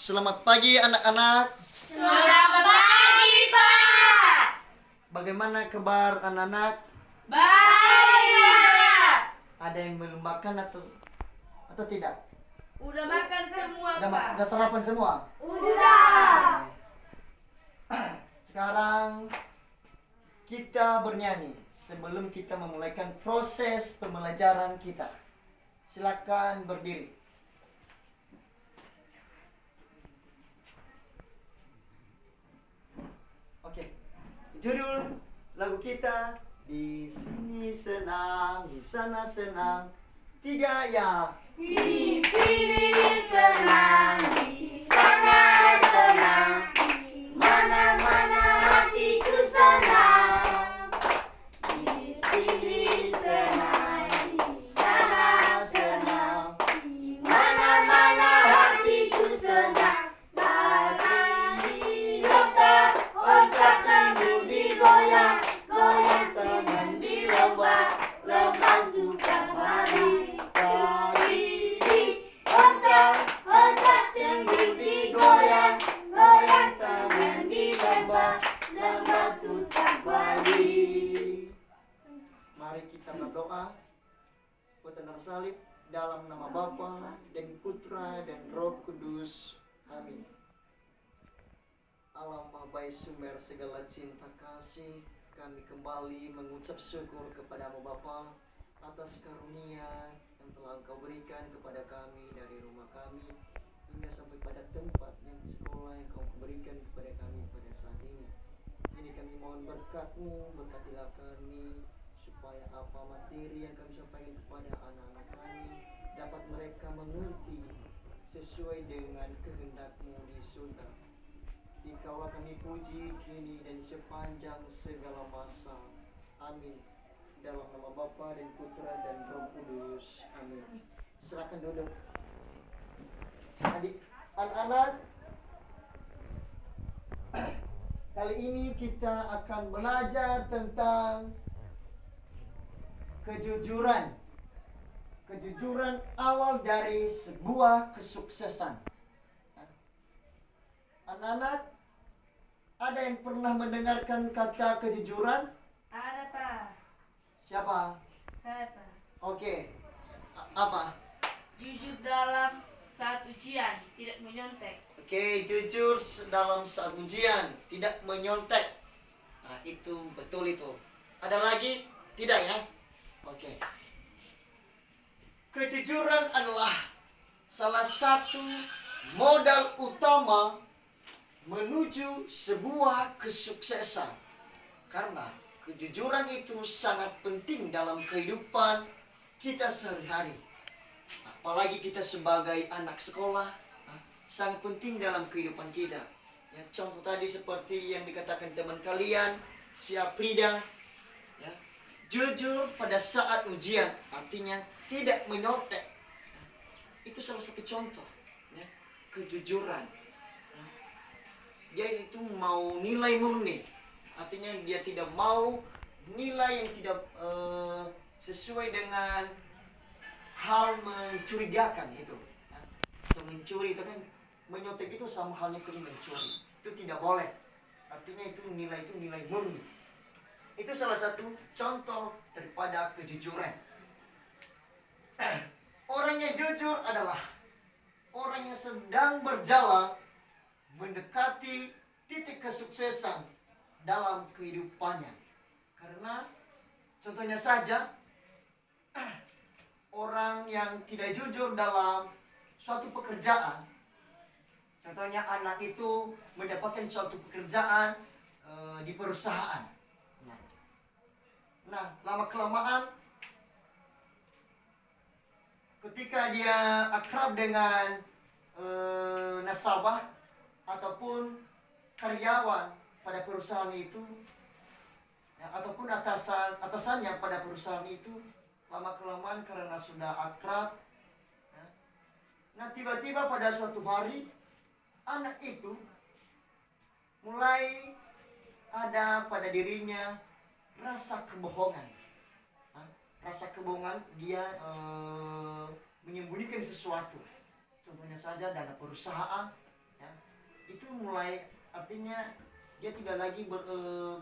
Selamat pagi anak-anak. Selamat pagi, Pak. Bagaimana kabar anak-anak? Baik, Pak. Ada yang belum makan atau tidak? Udah makan semua, Pak. Udah sarapan semua? Udah. Sekarang kita bernyanyi sebelum kita memulaikan proses pembelajaran kita. Silakan berdiri. Oke. Judul lagu kita di sini senang, di sana senang. Tiga ya. Di sini senang, di sana senang, di mana-mana hatiku senang. Di sini senang, di sana senang, di mana-mana hatiku senang. Lagi ontak tangan digoyang, goyang tangan dilomba, lembang tukang mari. Ontak tangan digoyang, goyang tangan dilomba, lembang tukang mari. Mari kita berdoa. Bertanda salib dalam nama Bapa dan Putra dan Roh Kudus. Amin. Allah Maha Baik sumber segala cinta kasih, kami kembali mengucap syukur kepadamu Bapa atas karunia yang telah Engkau berikan kepada kami dari rumah kami hingga sampai pada tempat yang sekolah yang Kau berikan kepada kami pada saat ini. Jadi kami mohon berkat-Mu, berkatilah kami supaya apa materi yang kami sampaikan kepada anak-anak kami dapat mereka mengerti sesuai dengan kehendak-Mu di surga. Dikaulah kami puji kini dan sepanjang segala masa. Amin. Dalam nama Bapa dan Putra dan Roh Kudus. Amin. Silakan duduk. Adik, anak-anak, kali ini kita akan belajar tentang kejujuran. Kejujuran awal dari sebuah kesuksesan. Anak-anak, ada yang pernah mendengarkan kata kejujuran? Ada, Pak. Siapa? Saya, Pak. Oke. Apa? Jujur dalam saat ujian, tidak menyontek. Oke, jujur dalam saat ujian, tidak menyontek. Nah, itu betul itu. Ada lagi? Tidak ya? Oke. Kejujuran adalah salah satu modal utama menuju sebuah kesuksesan. Karena kejujuran itu sangat penting dalam kehidupan kita sehari-hari. Apalagi kita sebagai anak sekolah, sangat penting dalam kehidupan kita. Ya, contoh tadi seperti yang dikatakan teman kalian, si Aprida, ya, jujur pada saat ujian, artinya tidak menyontek. Itu salah satu contoh, ya, kejujuran. Dia itu mau nilai murni, artinya dia tidak mau nilai yang tidak sesuai dengan hal mencurigakan itu. Atau mencuri itu kan, menyontek itu sama halnya dengan mencuri. Itu tidak boleh. Artinya itu nilai murni. Itu salah satu contoh daripada kejujuran. Orang yang jujur adalah orang yang sedang berjalan mendekati titik kesuksesan dalam kehidupannya. Karena contohnya saja, orang yang tidak jujur dalam suatu pekerjaan, contohnya anak itu mendapatkan suatu pekerjaan di perusahaan. Nah, lama-kelamaan ketika dia akrab dengan nasabah ataupun karyawan pada perusahaan itu, ya, ataupun atasannya pada perusahaan itu, lama-kelamaan karena sudah akrab, ya, nah tiba-tiba pada suatu hari anak itu mulai ada pada dirinya rasa kebohongan. Rasa kebohongan, dia menyembunyikan sesuatu. Contohnya saja dana perusahaan itu mulai artinya dia tidak lagi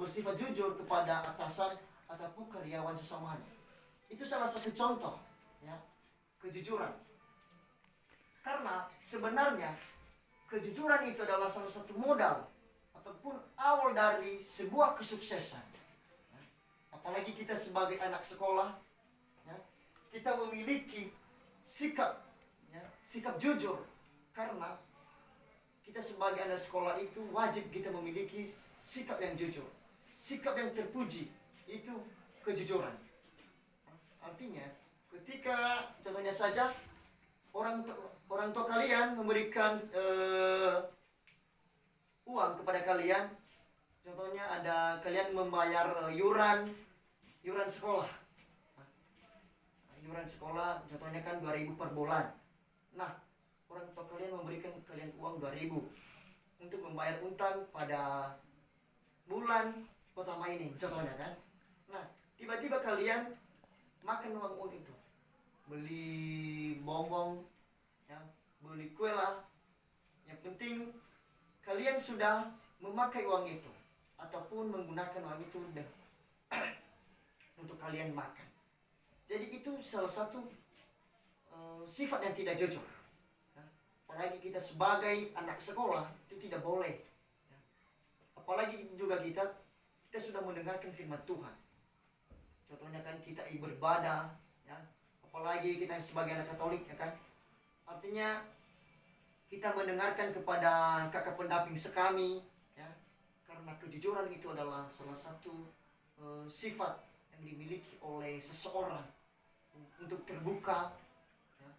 bersifat jujur kepada atasan ataupun karyawan sesamanya. Itu salah satu contoh ya kejujuran. Karena sebenarnya kejujuran itu adalah salah satu modal ataupun awal dari sebuah kesuksesan. Ya. Apalagi kita sebagai anak sekolah, ya, kita memiliki sikap, ya, sikap jujur. Karena kita sebagai anak sekolah itu wajib kita memiliki sikap yang jujur, sikap yang terpuji, itu kejujuran. Artinya, ketika contohnya saja orang tua kalian memberikan uang kepada kalian, contohnya ada kalian membayar yuran sekolah. Yuran sekolah contohnya kan 2.000 per bulan. Nah, orang tua kalian memberikan kalian uang 2.000 untuk membayar utang pada bulan pertama ini, contohnya kan. Nah, tiba-tiba kalian makan uang itu, beli bonbon, ya, beli kue lah. Yang penting kalian sudah memakai uang itu ataupun menggunakan uang itu untuk kalian makan. Jadi itu salah satu sifat yang tidak jujur. Ya. Apalagi kita sebagai anak sekolah itu tidak boleh. Ya. Apalagi juga kita sudah mendengarkan firman Tuhan. Contohnya kan kita beribadah, ya. Apalagi kita sebagai anak Katolik, ya kan. Artinya kita mendengarkan kepada kakak pendamping sekami, ya. Karena kejujuran itu adalah salah satu sifat yang dimiliki oleh seseorang untuk terbuka, ya.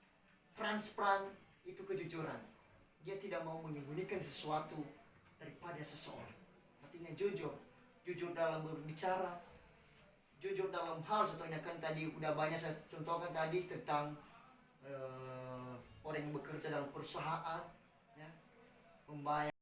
Transparan, itu kejujuran. Dia tidak mau menyembunyikan sesuatu daripada seseorang. Artinya jujur dalam berbicara, jujur dalam hal, contohnya kan tadi udah banyak saya contohkan tadi tentang orang yang bekerja dalam perusahaan, ya, membayar